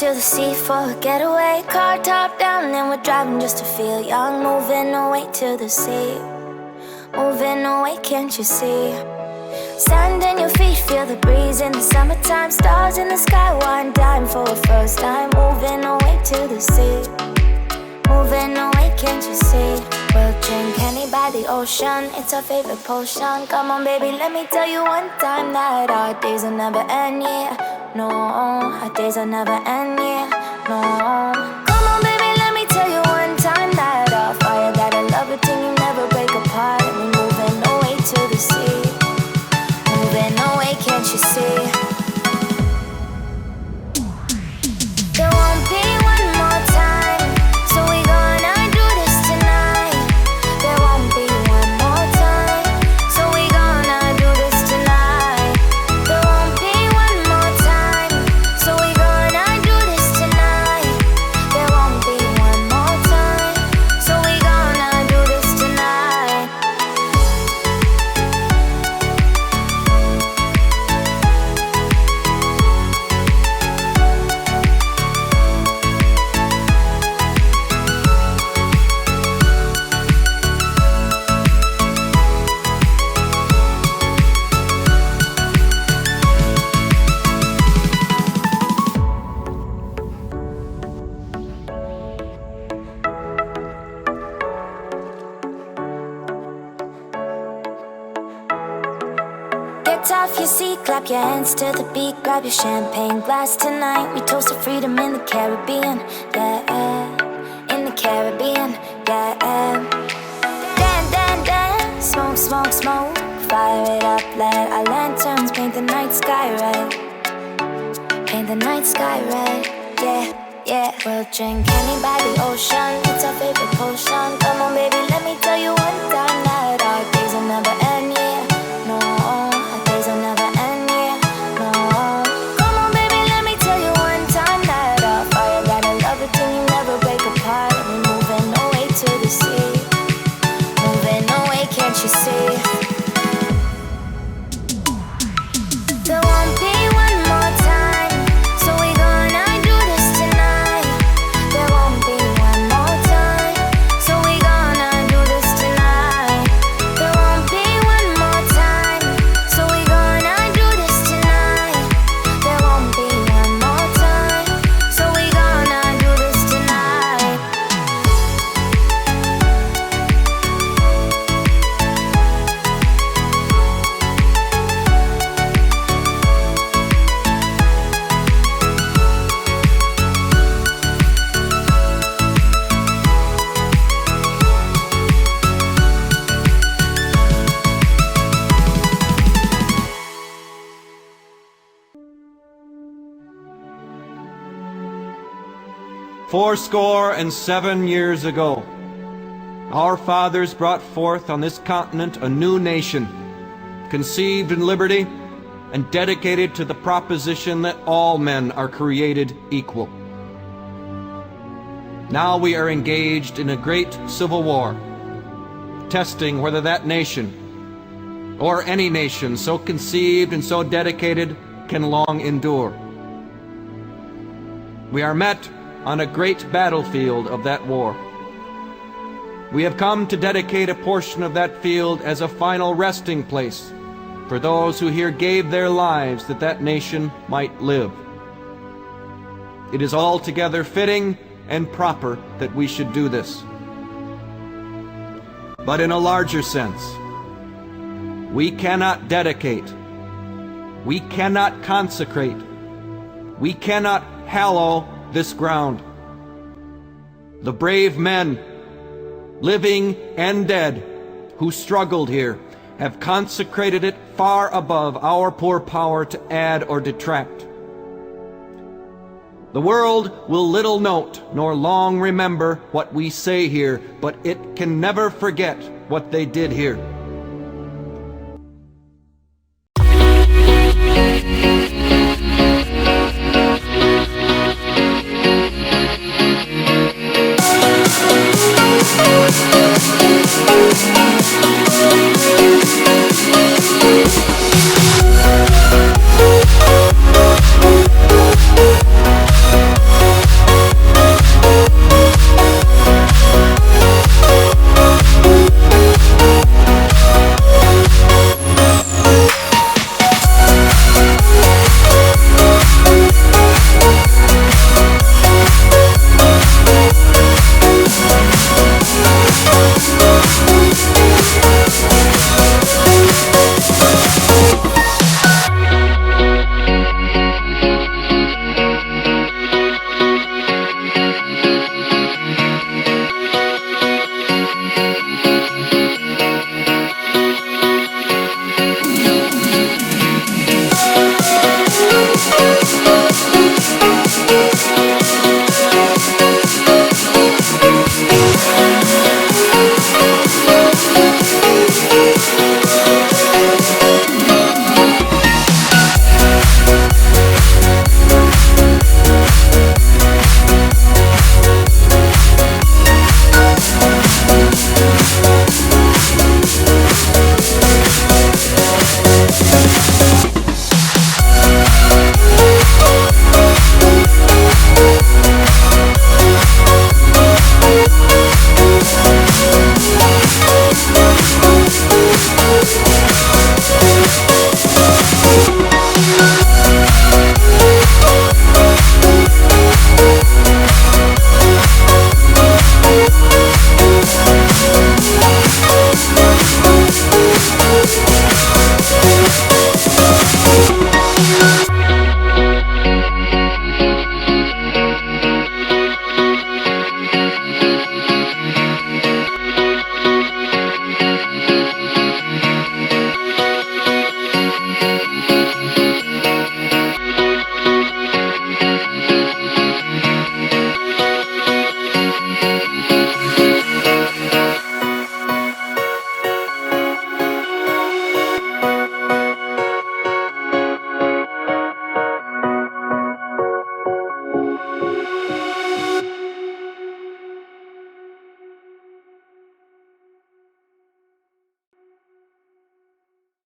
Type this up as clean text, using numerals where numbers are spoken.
to the sea for a getaway. Car top down and we're driving just to feel young. Moving away to the sea, moving away, can't you see? Sand in your feet, feel the breeze in the summertime. Stars in the sky, one dime for a first time. Moving away to the sea, moving away, can't you see? We'll drink honey by the ocean, it's our favorite potion. Come on baby, let me tell you one time that our days will never end, yeah. No, our days will never end, yeah. No. Come on baby, let me tell you one time that our fire got a love routine, you never break apart. And we're moving away to the sea, moving away, can't you see? There won't be one more time, so we gonna do this tonight. There won't be one more time, so we gonna do this tonight. There won't be one more time, so we gonna do this tonight. There won't be one more time, so we gonna do this tonight. Get off your seat, clap your hands to the beat. Grab your champagne glass tonight. We toast to freedom in the Caribbean, yeah. In the Caribbean, yeah. Dan, dan, dan, smoke, smoke, smoke. Fire it up, let our lanterns paint the night sky red. Paint the night sky red, yeah, yeah. We'll drink honey by the ocean, it's our favorite potion. Come on baby, let me tell you one time that our days will never end, yeah. No, our days will never end, yeah. No. Come on baby, let me tell you one time that our fire got a love routine, you never break apart. And we're moving away to the sea, moving away, can't you see? There won't be one more time, so we gonna do this tonight. There won't be one more time, so we gonna do this tonight. There won't be one more time, so we gonna do this tonight. There won't be one more time, so we gonna do this tonight. Fourscore and 7 years ago, our fathers brought forth on this continent a new nation, conceived in liberty and dedicated to the proposition that all men are created equal. Now we are engaged in a great civil war, testing whether that nation, or any nation so conceived and so dedicated, can long endure. We are met on a great battlefield of that war. We have come to dedicate a portion of that field as a final resting place for those who here gave their lives that that nation might live. It is altogether fitting and proper that we should do this. But in a larger sense, we cannot dedicate, we cannot consecrate, we cannot hallow this ground. The brave men, living and dead, who struggled here, have consecrated it far above our poor power to add or detract. The world will little note nor long remember what we say here, but it can never forget what they did here.